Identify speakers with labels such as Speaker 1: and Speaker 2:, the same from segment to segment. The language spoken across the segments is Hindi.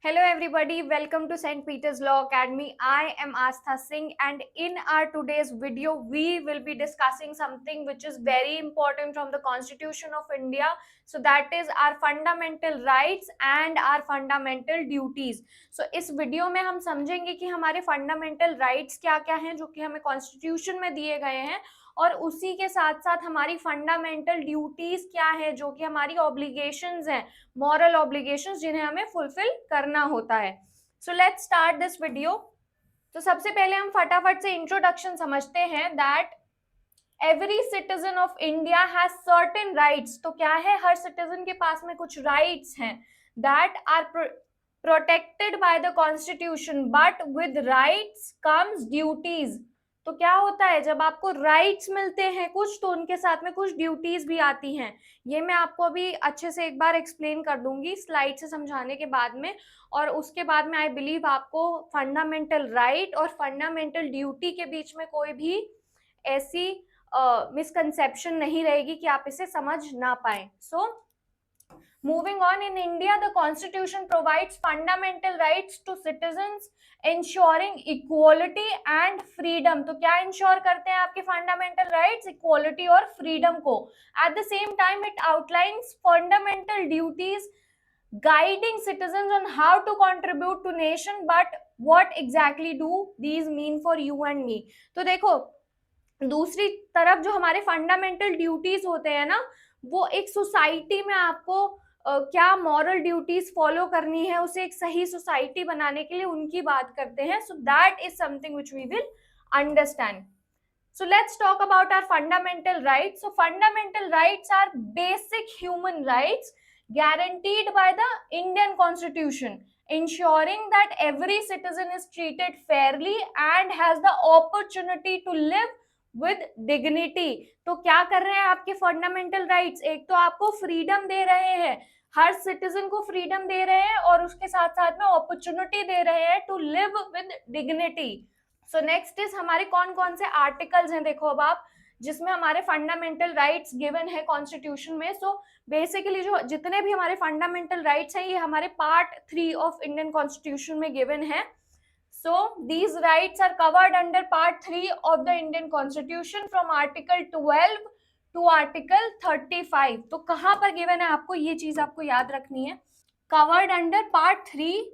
Speaker 1: Hello everybody, welcome to St. Peter's Law Academy. I am Astha Singh and in our today's video we will be discussing something which is very important from the Constitution of India. So that is our fundamental rights and our fundamental duties. So इस वीडियो में हम समझेंगे कि हमारे fundamental rights क्या क्या हैं जो कि हमें Constitution में दिए गए हैं और उसी के साथ साथ हमारी फंडामेंटल ड्यूटीज क्या है जो कि हमारी ऑब्लिगेशंस हैं, मॉरल ऑब्लिगेशंस जिन्हें हमें फुलफिल करना होता है. So let's start this video. तो सबसे पहले हम फटाफट से इंट्रोडक्शन समझते हैं that every citizen of India has certain rights. तो क्या है, हर सिटीजन के पास में कुछ राइट्स हैं that are protected by the constitution but with rights comes duties. तो क्या होता है, जब आपको राइट्स मिलते हैं कुछ तो उनके साथ में कुछ ड्यूटीज भी आती हैं. ये मैं आपको अभी अच्छे से एक बार एक्सप्लेन कर दूंगी स्लाइड से समझाने के बाद में. और उसके बाद में आई बिलीव आपको फंडामेंटल राइट और फंडामेंटल ड्यूटी के बीच में कोई भी ऐसी मिसकंसेप्शन नहीं रहेगी कि आप इसे समझ ना पाए. सो moving on, in India, the Constitution provides fundamental rights to citizens, ensuring equality and freedom. तो क्या इंश्योर करते हैं आपके fundamental rights, equality और freedom को. At the same time, it outlines fundamental duties guiding citizens on how to contribute to nation. But what exactly do these mean for you and me? तो देखो, दूसरी तरफ जो हमारे फंडामेंटल ड्यूटीज होते हैं ना, वो एक सोसाइटी में आपको क्या मॉरल ड्यूटीज फॉलो करनी है, उसे एक सही सोसाइटी बनाने के लिए उनकी बात करते हैं. So that is something which we will understand. So let's talk about our fundamental rights. So fundamental rights are basic human rights guaranteed by the Indian Constitution, ensuring that every citizen is treated fairly and has the opportunity to live with dignity. तो क्या कर रहे हैं आपके fundamental rights? एक तो आपको freedom दे रहे हैं, हर सिटीजन को फ्रीडम दे रहे हैं और उसके साथ साथ में अपॉर्चुनिटी दे रहे हैं to live with dignity. So next is हमारे कौन कौन से आर्टिकल्स हैं, देखो अब आप, जिसमें हमारे फंडामेंटल राइट्स गिवन है कॉन्स्टिट्यूशन में. सो बेसिकली जो जितने भी हमारे फंडामेंटल राइट्स हैं ये हमारे पार्ट 3 ऑफ इंडियन कॉन्स्टिट्यूशन में गिवन है. So these rights are covered under part 3 of the Indian constitution from article 12 to article 35. तो कहां पर गिवन है आपको, ये चीज आपको याद रखनी है. Covered under part 3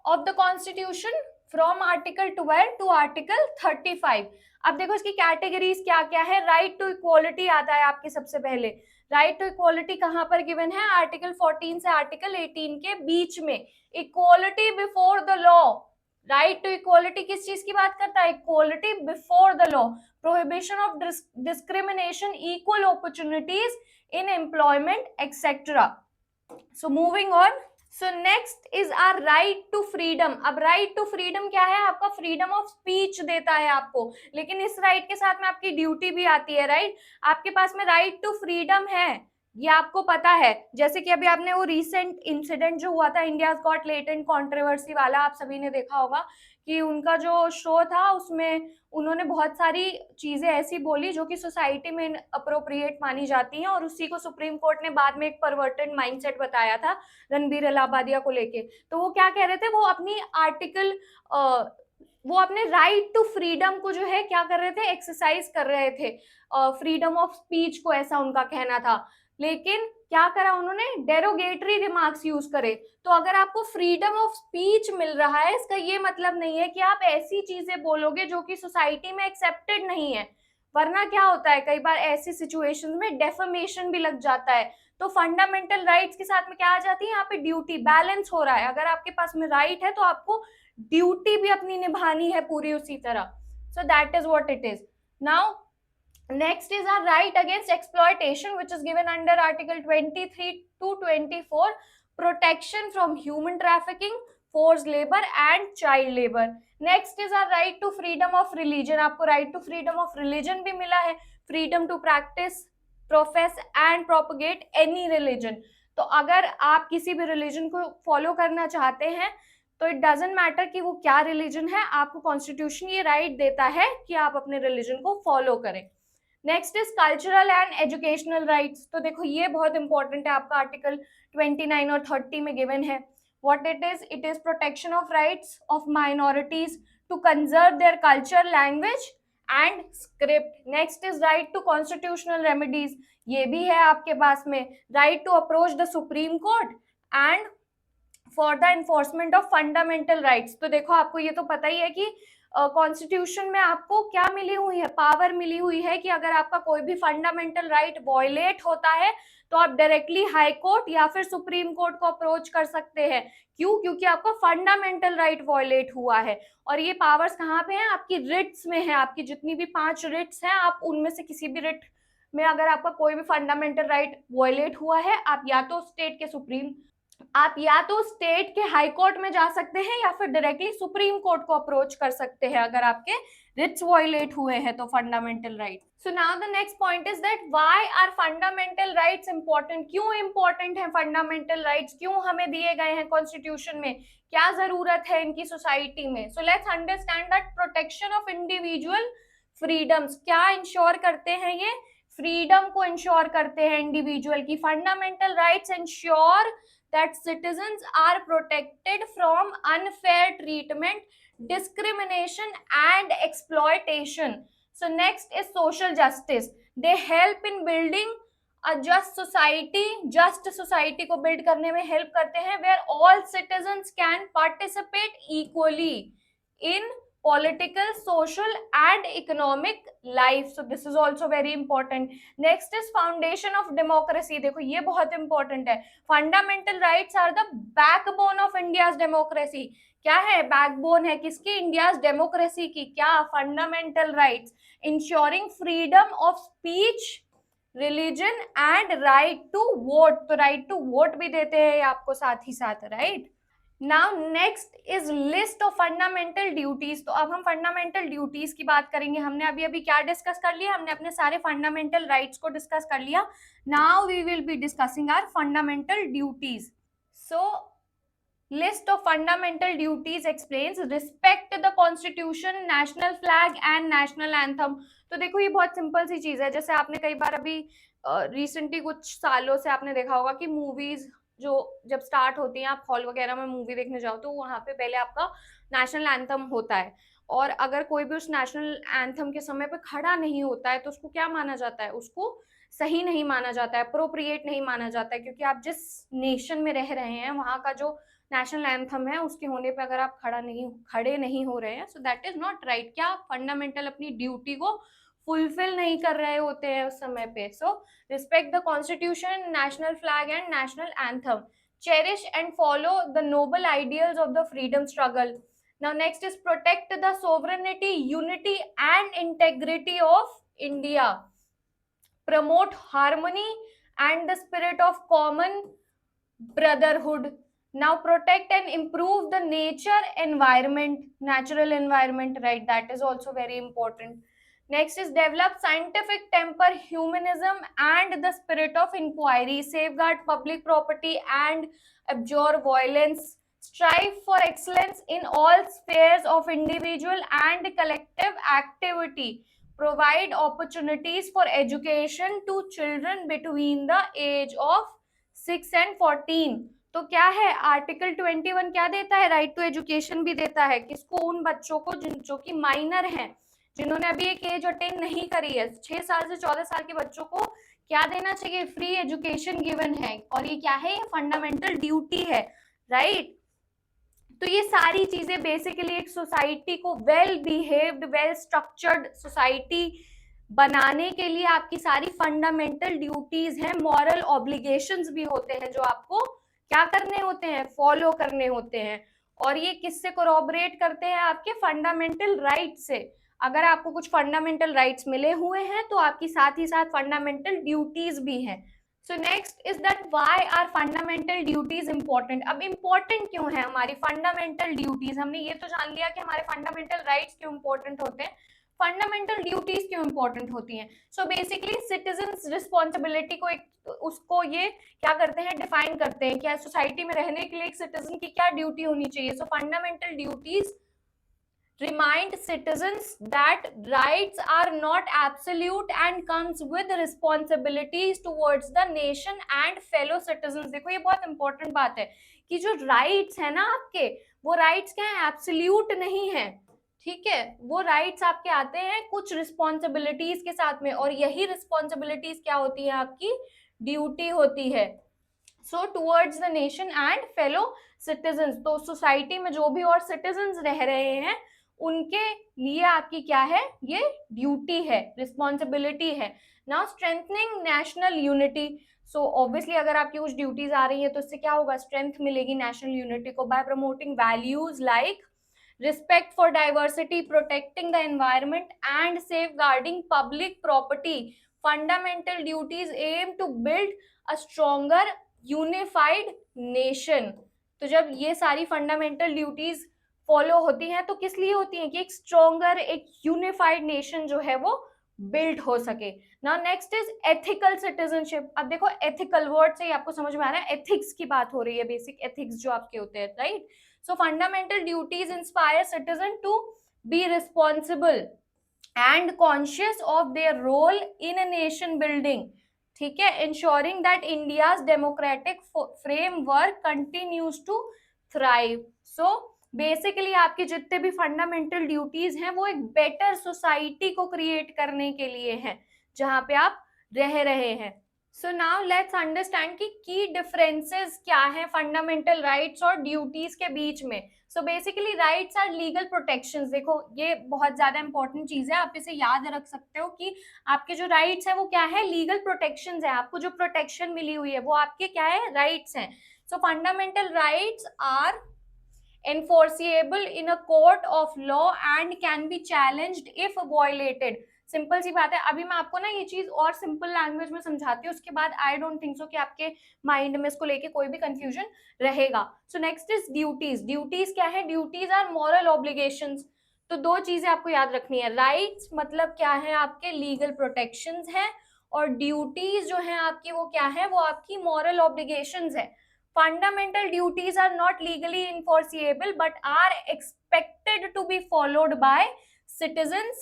Speaker 1: of the constitution from article 12 to article 35. अब देखो इसकी कैटेगरीज क्या क्या है. राइट टू इक्वालिटी आता है आपके सबसे पहले. राइट टू इक्वालिटी कहां पर गिवन है, आर्टिकल 14 से आर्टिकल 18 के बीच में. Equality before the law. Right to equality किस चीज की बात करता है, equality before the law. Prohibition of discrimination, equal opportunities in employment etcetera. So moving on. So next is our right to freedom. अब राइट टू फ्रीडम क्या है, आपका फ्रीडम ऑफ स्पीच देता है आपको, लेकिन इस राइट के साथ में आपकी ड्यूटी भी आती है. राइट, आपके पास में राइट टू फ्रीडम है, ये आपको पता है. जैसे कि अभी आपने वो रिसेंट इंसिडेंट जो हुआ था इंडिया गॉट लेटेंट कंट्रोवर्सी वाला, आप सभी ने देखा होगा कि उनका जो शो था उसमें उन्होंने बहुत सारी चीजें ऐसी बोली जो कि सोसाइटी में अप्रोप्रिएट मानी जाती हैं और उसी को सुप्रीम कोर्ट ने बाद में एक परवर्टेड माइंडसेट बताया था रणबीर इलाहाबादिया को लेके. तो वो क्या कह रहे थे, वो अपनी आर्टिकल वो अपने राइट टू फ्रीडम को जो है क्या कर रहे थे, एक्सरसाइज कर रहे थे, फ्रीडम ऑफ स्पीच को, ऐसा उनका कहना था. लेकिन क्या करा उन्होंने, डेरोगेटरी रिमार्क्स यूज करे. तो अगर आपको फ्रीडम ऑफ स्पीच मिल रहा है, इसका ये मतलब नहीं है कि आप ऐसी चीजें बोलोगे जो कि सोसाइटी में एक्सेप्टेड नहीं है. वरना क्या होता है, कई बार ऐसी सिचुएशंस में डेफेमेशन भी लग जाता है. तो फंडामेंटल राइट्स के साथ में क्या आ जाती है, यहाँ पे ड्यूटी बैलेंस हो रहा है. अगर आपके पास में राइट है तो आपको ड्यूटी भी अपनी निभानी है पूरी उसी तरह. सो that is what it is. Now next is our right against exploitation, which is given under article 23 to 24, protection from human trafficking, forced labor and child labor. next is our right to freedom of religion. आपको right to freedom of religion भी मिला है, freedom to practice, profess and propagate any religion. तो अगर आप किसी भी रिलीजन को फॉलो करना चाहते हैं तो इट डजेंट मैटर कि वो क्या रिलीजन है, आपको कॉन्स्टिट्यूशन ये राइट देता है कि आप अपने रिलीजन को फॉलो करें. Next is cultural and educational rights. तो देखो ये बहुत इंपॉर्टेंट है, आपका आर्टिकल 29 और 30 में गिवन है. what it is protection of rights of minorities to conserve their culture, language and script. Next is right to constitutional remedies, ये भी है आपके पास में. right to approach the supreme court and for the enforcement of fundamental rights. तो देखो आपको ये तो पता ही है कि कॉन्स्टिट्यूशन में आपको क्या मिली हुई है, पावर मिली हुई है कि अगर आपका कोई भी फंडामेंटल राइट वॉयलेट होता है तो आप डायरेक्टली हाई कोर्ट या फिर सुप्रीम कोर्ट को अप्रोच कर सकते हैं. क्यों? क्योंकि आपका फंडामेंटल राइट वॉयलेट हुआ है. और ये पावर्स कहाँ पे हैं? आपकी रिट्स में है. आपकी जितनी भी 5 रिट्स हैं, आप उनमें से किसी भी रिट में अगर आपका कोई भी फंडामेंटल राइट वॉयलेट हुआ है, आप या तो स्टेट के हाई कोर्ट में जा सकते हैं या फिर डायरेक्टली सुप्रीम कोर्ट को अप्रोच कर सकते हैं अगर आपके रिट्स वॉयलेट हुए हैं तो fundamental right. So now the next point is that why are fundamental rights important. क्यों इंपॉर्टेंट है फंडामेंटल राइट्स, क्यों हमें दिए गए हैं कॉन्स्टिट्यूशन में, क्या जरूरत है इनकी सोसाइटी में. So let's understand that protection of individual freedoms. क्या इंश्योर करते हैं ये? फ्रीडम को इंश्योर करते हैं इंडिविजुअल की. Fundamental rights ensure that citizens are protected from unfair treatment, discrimination and exploitation. So next is social justice. They help in building a just society. Just society को build करने में help करते हैं where all citizens can participate equally in political, social and economic life. So this is also very important. Next is foundation of democracy. देखो ये बहुत important है. Fundamental rights are the backbone of India's democracy. क्या है? बैकबोन है किसकी? इंडियाज डेमोक्रेसी की. क्या? Fundamental rights. Ensuring freedom of speech, religion and right to vote. तो राइट टू वोट भी देते हैं आपको साथ ही साथ, right. Now next is list of fundamental duties. तो अब हम फंडामेंटल ड्यूटीज की बात करेंगे. हमने अभी क्या डिस्कस कर लिया? हमने अपने सारे फंडामेंटल राइट्स को डिस्कस कर लिया. Now we will be discussing our fundamental duties. So list of fundamental duties explains respect the constitution, national flag and national anthem. तो देखो ये बहुत सिंपल सी चीज है. जैसे आपने कई बार अभी रिसेंटली कुछ सालों से आपने देखा होगा कि मूवीज जो जब स्टार्ट होती हैं, आप हॉल वगैरह में मूवी देखने जाओ तो वहां पे पहले आपका नेशनल एंथम होता है. और अगर कोई भी उस नेशनल एंथम के समय पे खड़ा नहीं होता है तो उसको क्या माना जाता है? उसको सही नहीं माना जाता है, अप्रोप्रिएट नहीं माना जाता है. क्योंकि आप जिस नेशन में रह रहे हैं वहां का जो नेशनल एंथम है उसके होने पे अगर आप खड़े नहीं हो रहे हैं, so that is not right. क्या? फंडामेंटल अपनी ड्यूटी को फुलफिल नहीं कर रहे होते हैं उस समय पे. So respect the constitution, national flag and national anthem. Cherish and follow the noble ideals of the freedom struggle. Now next is protect the sovereignty, unity and integrity of India. Promote harmony and the spirit of common brotherhood. Now protect and improve the natural environment, right? That is also very important. Next is develop scientific temper, humanism and the spirit of inquiry. Safeguard public property and abjure violence. Strive for excellence in all spheres of individual and collective activity. Provide opportunities for education to children between the age of 6 and 14. तो क्या है? आर्टिकल 21 क्या देता है? राइट टू एजुकेशन भी देता है. किसको? उन बच्चों को जो कि माइनर हैं, जिन्होंने अभी एक एज अटेन नहीं करी है. 6 साल से 14 साल के बच्चों को क्या देना चाहिए? फ्री एजुकेशन गिवन है. और ये क्या है? ये फंडामेंटल ड्यूटी है, राइट. तो ये सारी चीजें बेसिकली एक सोसाइटी को well behaved, well structured society बनाने के लिए आपकी सारी फंडामेंटल ड्यूटीज हैं. मॉरल ऑब्लिगेशंस भी होते हैं जो आपको क्या करने होते हैं? फॉलो करने होते हैं. और ये किससे कोरॉबरेट करते हैं? आपके फंडामेंटल राइट्स से. अगर आपको कुछ फंडामेंटल राइट्स मिले हुए हैं तो आपकी साथ ही साथ फंडामेंटल ड्यूटीज भी हैं. So next is that why are fundamental duties important. अब इंपॉर्टेंट क्यों है हमारी फंडामेंटल ड्यूटीज? हमने ये तो जान लिया कि हमारे फंडामेंटल राइट्स क्यों इंपॉर्टेंट होते हैं, फंडामेंटल ड्यूटीज क्यों इंपॉर्टेंट होती हैं. सो बेसिकली सिटीजन्स रिस्पॉन्सिबिलिटी को उसको ये क्या करते हैं? डिफाइन करते हैं. क्या सोसाइटी में रहने के लिए एक सिटीजन की क्या ड्यूटी होनी चाहिए. सो fundamental duties remind citizens that rights are not absolute and comes with responsibilities towards the nation and fellow citizens. देखो ये बहुत इंपॉर्टेंट बात है कि जो राइट्स है ना आपके, वो राइट्स क्या है, एब्सोल्यूट नहीं है, ठीक है, वो राइट्स आपके आते हैं कुछ रिस्पॉन्सिबिलिटीज के साथ में, और यही रिस्पॉन्सिबिलिटीज क्या होती है, आपकी ड्यूटी होती है। So towards the nation and fellow citizens, तो सोसाइटी में जो भी और सिटीजन्स रह रहे हैं उनके लिए आपकी क्या है, ये ड्यूटी है, रिस्पॉन्सिबिलिटी है। Now strengthening national unity, so obviously अगर आपकी कुछ ड्यूटीज आ रही है तो इससे क्या होगा, स्ट्रेंथ मिलेगी नेशनल यूनिटी को, bye promoting values like respect for diversity, protecting the environment and safeguarding public property. Fundamental duties aim to build a stronger unified nation. तो जब ये सारी फंडामेंटल ड्यूटीज फॉलो होती हैं तो किस लिए होती हैं, कि एक स्ट्रॉन्गर, एक यूनिफाइड नेशन जो है वो बिल्ड हो सके। Now next is ethical citizenship. अब देखो एथिकल वर्ड से ही आपको समझ में आ रहा है एथिक्स की बात हो रही है, बेसिक एथिक्स जो आपके होते हैं, right. So fundamental duties inspire citizens to be responsible and conscious of their role in a nation building, ठीक है, ensuring that India's democratic framework continues to thrive. So basically आपकी जितने भी फंडामेंटल ड्यूटीज हैं वो एक बेटर सोसाइटी को क्रिएट करने के लिए हैं जहां पे आप रह रहे हैं। सो नाउ लेट्स अंडरस्टैंड कि की डिफरेंसेस क्या है फंडामेंटल राइट्स और ड्यूटीज के बीच में। So basically rights are legal protections. देखो ये बहुत ज्यादा इंपॉर्टेंट चीज है, आप इसे याद रख सकते हो कि आपके जो राइट्स है वो क्या है, लीगल प्रोटेक्शंस है, आपको जो प्रोटेक्शन मिली हुई है वो आपके क्या है, राइट्स हैं। So fundamental rights are enforceable in a court of law and can be challenged if violated. Simple सी बात है। अभी मैं आपको ना ये चीज और सिंपल लैंग्वेज में समझाती हूँ, उसके बाद आई डोंट थिंक सो कि आपके माइंड में इसको लेके कोई भी कंफ्यूजन रहेगा। सो नेक्स्ट इज ड्यूटीज। ड्यूटीज क्या है, ड्यूटीज आर मॉरल ऑब्लिगेशंस। तो दो चीजें आपको याद रखनी है, राइट्स मतलब क्या है, आपके लीगल प्रोटेक्शंस है, और ड्यूटीज जो है आपकी वो क्या है, वो आपकी मॉरल ऑब्लिगेशंस है। Fundamental duties are not legally enforceable but are expected to be followed by citizens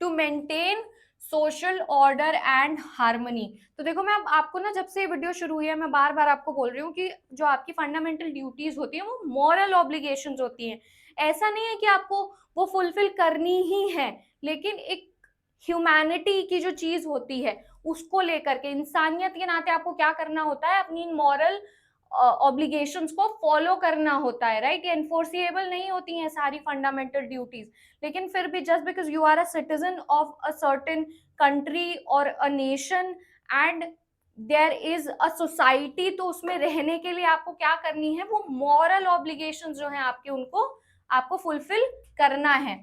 Speaker 1: to maintain social order and harmony. तो देखो मैं अब आपको ना, जब से ये वीडियो शुरू हुई है मैं बार बार आपको बोल रही हूँ कि जो आपकी फंडामेंटल ड्यूटीज होती हैं वो मॉरल ऑब्लिगेशंस होती हैं। ऐसा नहीं है कि आपको वो फुलफिल करनी ही है, लेकिन एक ह्यूमैनिटी की जो चीज होती है उसको लेकर के, इंसानियत के नाते आपको क्या करना होता है, अपनी मॉरल ऑब्लिगेशंस को फॉलो करना होता है, राइट। एनफोर्सिएबल नहीं होती हैं सारी फंडामेंटल ड्यूटीज, लेकिन फिर भी just because you are a citizen of a certain country और a nation and there is a society, तो उसमें रहने के लिए आपको क्या करनी है, वो मॉरल ऑब्लिगेशंस जो है आपके, उनको आपको फुलफिल करना है।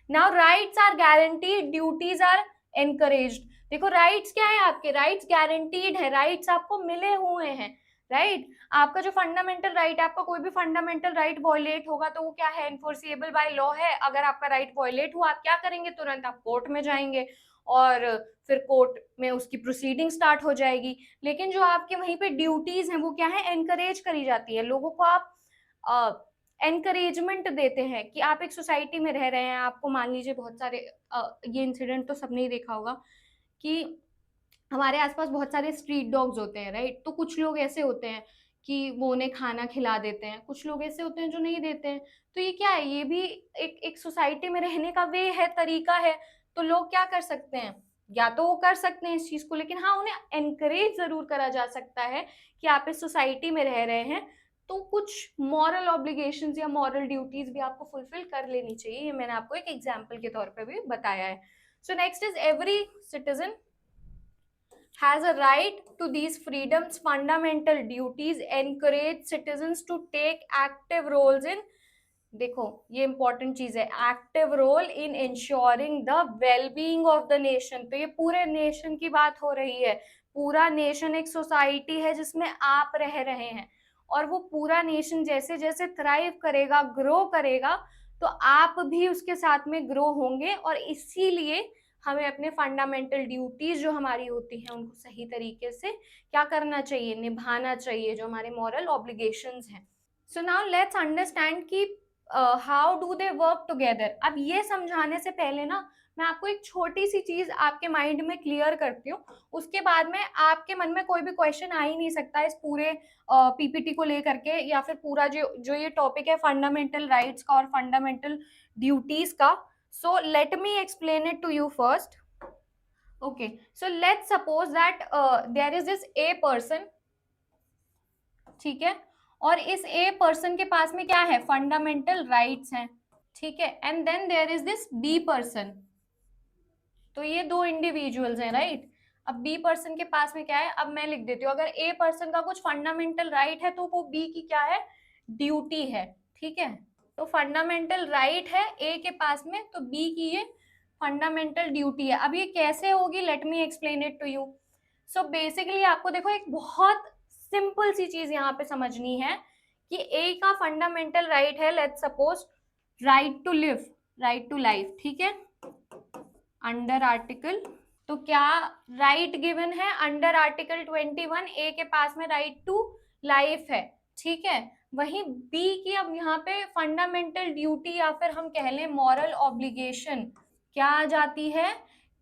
Speaker 1: Now rights are guaranteed, duties are encouraged. देखो राइट्स क्या है, आपके राइट्स गारंटीड है, राइट्स आपको मिले हुए हैं, राइट। आपका जो फंडामेंटल राइट है, आपका कोई भी फंडामेंटल राइट वॉयलेट होगा तो वो क्या है, एनफोर्सिएबल बाय लॉ है। अगर आपका राइट वॉयलेट हुआ आप क्या करेंगे, तुरंत आप कोर्ट में जाएंगे और फिर कोर्ट में उसकी प्रोसीडिंग स्टार्ट हो जाएगी। लेकिन जो आपके वहीं पे ड्यूटीज हैं वो क्या है, एनकरेज करी जाती है, लोगों को आप एनकरेजमेंट देते हैं कि आप एक सोसाइटी में रह रहे हैं। आपको मान लीजिए बहुत सारे ये इंसिडेंट तो सबने ही देखा होगा कि हमारे आसपास बहुत सारे स्ट्रीट डॉग्स होते हैं, राइट। तो कुछ लोग ऐसे होते हैं कि वो उन्हें खाना खिला देते हैं, कुछ लोग ऐसे होते हैं जो नहीं देते हैं। तो ये क्या है, ये भी एक सोसाइटी में रहने का वे है, तरीका है। तो लोग क्या कर सकते हैं, या तो वो कर सकते हैं इस चीज को, लेकिन हाँ उन्हें एनकरेज जरूर करा जा सकता है कि आप इस सोसाइटी में रह रहे हैं तो कुछ मॉरल ऑब्लिगेशंस या मॉरल ड्यूटीज भी आपको फुलफिल कर लेनी चाहिए। ये मैंने आपको एक एग्जाम्पल के तौर पे भी बताया है। सो next is every citizen has a right to these freedoms. Fundamental duties encourage citizens to take active roles in, देखो ये इंपॉर्टेंट चीज है, active role in ensuring the wellbeing of the nation. तो ये पूरे नेशन की बात हो रही है। पूरा नेशन एक सोसाइटी है जिसमें आप रह रहे हैं, और वो पूरा नेशन जैसे जैसे थ्राइव करेगा, ग्रो करेगा, तो आप भी उसके साथ में ग्रो होंगे। और इसीलिए हमें अपने फंडामेंटल ड्यूटीज जो हमारी होती हैं उनको सही तरीके से क्या करना चाहिए, निभाना चाहिए, जो हमारे मॉरल ऑब्लिगेशंस हैं। सो नाउ लेट्स अंडरस्टैंड कि how do they work together. अब ये समझाने से पहले ना मैं आपको एक छोटी सी चीज आपके माइंड में क्लियर करती हूँ, उसके बाद में आपके मन में कोई भी क्वेश्चन आ ही नहीं सकता इस पूरे पीपीटी को लेकर के, या फिर पूरा जो जो ये टॉपिक है फंडामेंटल राइट्स का और फंडामेंटल ड्यूटीज का। So let me explain it to you first. Okay, so let's suppose that there is this a person, ठीक है, और इस ए पर्सन के पास में क्या है, फंडामेंटल राइट्स हैं, ठीक है, and then there is this B person. तो ये दो इंडिविजुअल्स हैं, राइट। अब बी पर्सन के पास में क्या है, अब मैं लिख देती हूँ, अगर ए पर्सन का कुछ फंडामेंटल राइट है तो वो बी की क्या है, ड्यूटी है, ठीक है। तो फंडामेंटल राइट है ए के पास में, तो बी की ये फंडामेंटल ड्यूटी है। अब ये कैसे होगी, let me explain it to you. So basically आपको देखो एक बहुत सिंपल सी चीज यहाँ पे समझनी है कि ए का फंडामेंटल राइट है, let's suppose right to live, right to life, ठीक है, अंडर आर्टिकल। तो क्या राइट गिवन है अंडर आर्टिकल 21, ए के पास में राइट टू लाइफ है, ठीक है। वहीं बी की अब यहाँ पे फंडामेंटल ड्यूटी या फिर हम कह लें मॉरल ऑब्लिगेशन क्या आ जाती है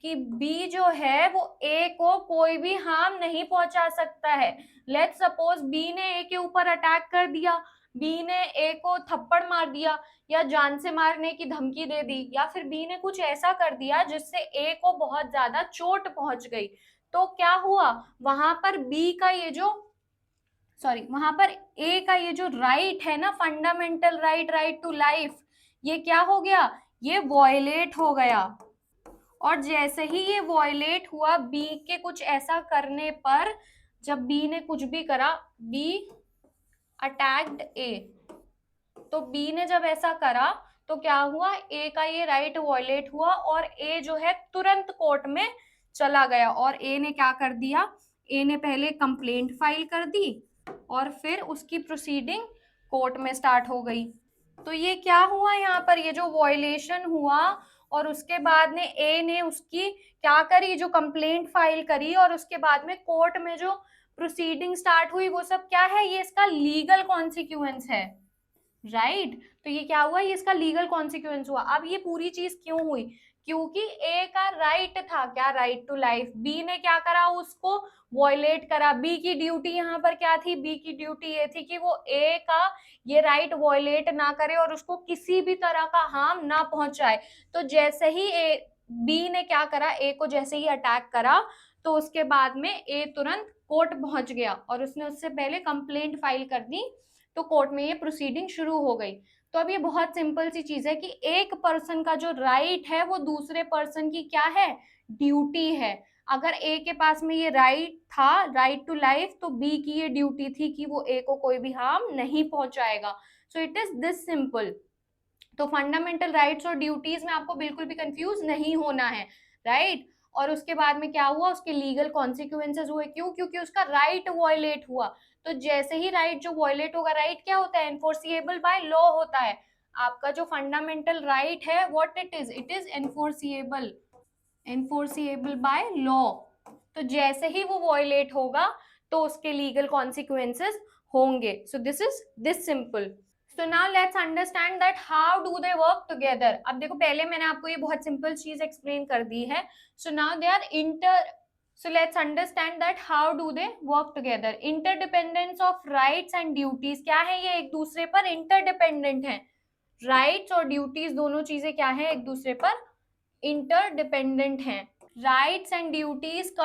Speaker 1: कि बी जो है वो ए को कोई भी हार्म नहीं पहुंचा सकता है। लेट्स सपोज बी ने ए के ऊपर अटैक कर दिया, बी ने ए को थप्पड़ मार दिया या जान से मारने की धमकी दे दी, या फिर बी ने कुछ ऐसा कर दिया जिससे ए को बहुत ज्यादा चोट पहुंच गई, तो क्या हुआ, वहां पर बी का ये जो वहां पर ए का ये जो राइट है ना, fundamental right, right to life, ये क्या हो गया, ये वॉयलेट हो गया। और जैसे ही ये वॉयलेट हुआ बी के कुछ ऐसा करने पर, जब बी ने कुछ भी करा, बी अटैक्ड ए, तो बी ने जब ऐसा करा तो क्या हुआ, ए का ये राइट वॉयलेट हुआ और ए जो है तुरंत कोर्ट में चला गया। और ए ने क्या कर दिया, ए ने पहले कंप्लेंट फाइल कर दी और फिर उसकी प्रोसीडिंग कोर्ट में स्टार्ट हो गई। तो ये क्या हुआ यहाँ पर, ये जो वॉयलेशन हुआ और उसके बाद में ए ने उसकी क्या करी, जो कंप्लेंट फाइल करी और उसके बाद में कोर्ट में जो प्रोसीडिंग स्टार्ट हुई, वो सब क्या है, ये इसका लीगल कॉन्सिक्वेंस है, राइट। तो ये क्या हुआ, ये इसका लीगल कॉन्सिक्वेंस हुआ। अब ये पूरी चीज क्यों हुई, क्योंकि ए का राइट था क्या, राइट टू लाइफ, बी ने क्या करा, उसको वॉयलेट करा। बी की ड्यूटी यहाँ पर क्या थी, बी की ड्यूटी ये थी कि वो ए का ये राइट वॉयलेट ना करे और उसको किसी भी तरह का हार्म ना पहुंचाए। तो जैसे ही ए बी ने क्या करा, ए को जैसे ही अटैक करा, तो उसके बाद में ए तुरंत कोर्ट पहुंच गया और उसने उससे पहले कंप्लेंट फाइल कर दी, तो कोर्ट में ये प्रोसीडिंग शुरू हो गई। तो अब ये बहुत सिंपल सी चीज है कि एक पर्सन का जो राइट है वो दूसरे पर्सन की क्या है, ड्यूटी है। अगर ए के पास में ये राइट था, राइट टू लाइफ, तो बी की ये ड्यूटी थी कि वो ए को कोई भी हार्म नहीं पहुंचाएगा। So it is this simple. तो फंडामेंटल राइट्स और ड्यूटीज में आपको बिल्कुल भी कंफ्यूज नहीं होना है, राइट। और उसके बाद में क्या हुआ, उसके लीगल कॉन्सिक्वेंसेज हुए, क्यों, क्योंकि उसका राइट वॉयलेट हुआ। तो जैसे ही राइट जो वॉयलेट होगा, राइट क्या होता है, एनफोर्सिएबल बाय लॉ होता है। आपका जो फंडामेंटल राइट है, what it is enforceable, enforceable by law. तो जैसे ही वो वॉयलेट होगा तो उसके लीगल कॉन्सिक्वेंसेस होंगे। So this is this simple. So now let's understand that how do they work together. अब देखो पहले मैंने आपको ये बहुत सिंपल चीज एक्सप्लेन कर दी है। So now they are inter, so let's understand that how do they work together। interdependence of rights and duties क्या है, ये एक दूसरे पर interdependent है। राइट्स और ड्यूटीज दोनों चीजें क्या है, एक दूसरे पर इंटरडिपेंडेंट हैं। Rights and duties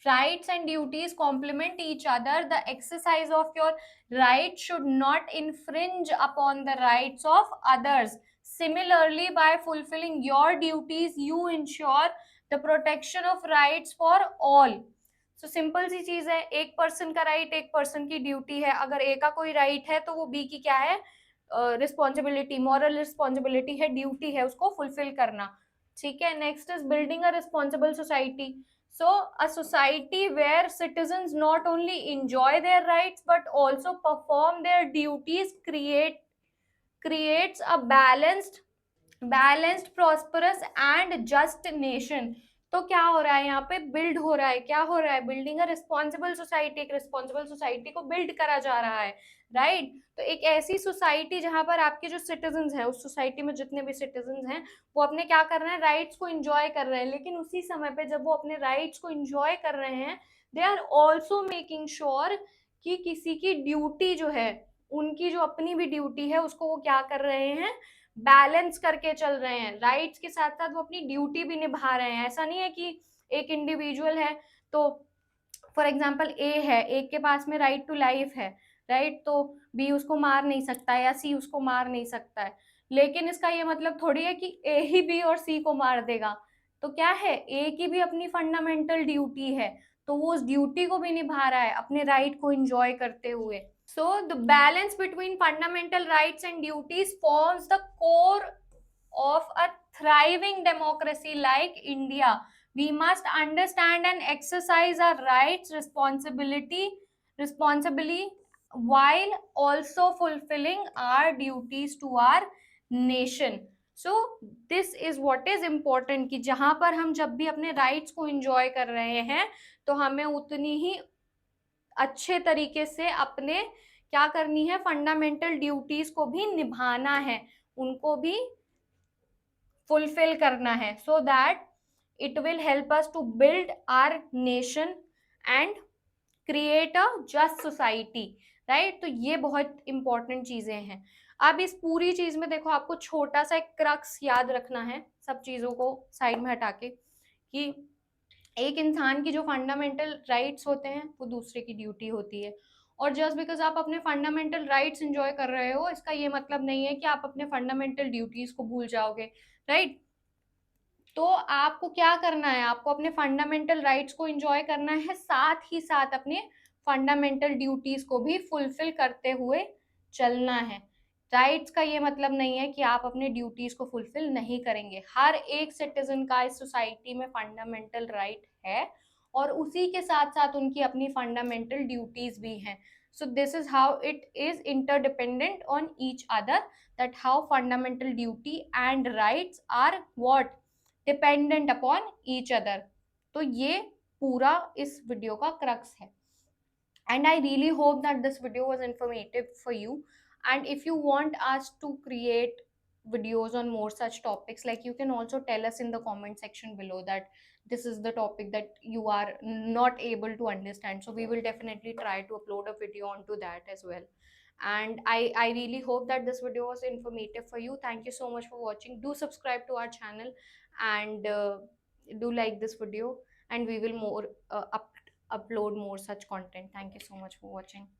Speaker 1: rights and duties complement each other। The exercise of your right should not infringe upon the rights of others। Similarly, by fulfilling your duties you ensure the protection of rights for all। so simple सी चीज है, एक पर्सन का राइट, एक पर्सन की ड्यूटी है। अगर ए का कोई राइट है तो वो बी की क्या है, रिस्पॉन्सिबिलिटी, मॉरल रिस्पॉन्सिबिलिटी है, ड्यूटी है उसको फुलफिल करना, ठीक है। Next is building a responsible society. So a society where citizens not only enjoy their rights but also perform their duties creates a balanced, prosperous and just nation। तो क्या हो रहा है यहाँ पे, बिल्ड हो रहा है, क्या हो रहा है, बिल्डिंग अ रिस्पॉन्सिबल सोसाइटी, एक रिस्पॉन्सिबल सोसाइटी को बिल्ड करा जा रहा है, राइट। तो एक ऐसी सोसाइटी जहां पर आपके जो सिटीजन हैं, उस सोसाइटी में जितने भी सिटीजन हैं, वो अपने क्या कर रहे हैं, राइट्स को इंजॉय कर रहे हैं, लेकिन उसी समय पे जब वो अपने राइट्स को इंजॉय कर रहे हैं, they are also making sure कि किसी की ड्यूटी जो है, उनकी जो अपनी भी ड्यूटी है, उसको वो क्या कर रहे हैं, बैलेंस करके चल रहे हैं, राइट्स के साथ साथ वो अपनी ड्यूटी भी निभा रहे हैं। ऐसा नहीं है कि एक इंडिविजुअल है, तो फॉर एग्जाम्पल ए है, ए के पास में राइट टू लाइफ है, राइट, तो बी उसको मार नहीं सकता है या सी उसको मार नहीं सकता है, लेकिन इसका ये मतलब थोड़ी है कि ए ही बी और सी को मार देगा। तो क्या है, ए की भी अपनी फंडामेंटल ड्यूटी है, तो वो उस ड्यूटी को भी निभा रहा है अपने राइट को एंजॉय करते हुए। So the balance between fundamental rights and duties forms the core of a thriving democracy like India. We must understand and exercise our rights responsibly while also fulfilling our duties to our nation. So this is what is important कि जहां पर हम जब भी अपने rights को enjoy कर रहे हैं, तो हमें उतनी ही अच्छे तरीके से अपने क्या करनी है, फंडामेंटल ड्यूटीज को भी निभाना है, उनको भी फुलफिल करना है, so that it will help us to build our nation and create a just society, right. तो ये बहुत इंपॉर्टेंट चीजें हैं। अब इस पूरी चीज में देखो, आपको छोटा सा एक क्रक्स याद रखना है, सब चीजों को साइड में हटा के, कि एक इंसान की जो फंडामेंटल राइट्स होते हैं वो दूसरे की ड्यूटी होती है, और जस्ट बिकॉज आप अपने फंडामेंटल राइट्स एंजॉय कर रहे हो, इसका ये मतलब नहीं है कि आप अपने फंडामेंटल ड्यूटीज को भूल जाओगे, राइट। तो आपको क्या करना है, आपको अपने फंडामेंटल राइट्स को एंजॉय करना है, साथ ही साथ अपने फंडामेंटल ड्यूटीज को भी फुलफिल करते हुए चलना है। राइट्स का ये मतलब नहीं है कि आप अपने ड्यूटीज को फुलफिल नहीं करेंगे, हर एक सिटीजन का इस सोसाइटी में फंडामेंटल राइट है, और उसी के साथ साथ उनकी अपनी फंडामेंटल ड्यूटीज भी हैं। So this is how it is interdependent on each other, that how fundamental duty and rights are what dependent upon each other. तो ये पूरा इस वीडियो का क्रक्स है, and I really hope that this video was informative for you, and if you want us to create videos on more such topics, like, you can also tell us in the comment section below that this is the topic that you are not able to understand, so we will definitely try to upload a video onto that as well. And I really hope that this video was informative for you. Thank you so much for watching. Do subscribe to our channel, and do like this video, and we will more upload more such content. Thank you so much for watching.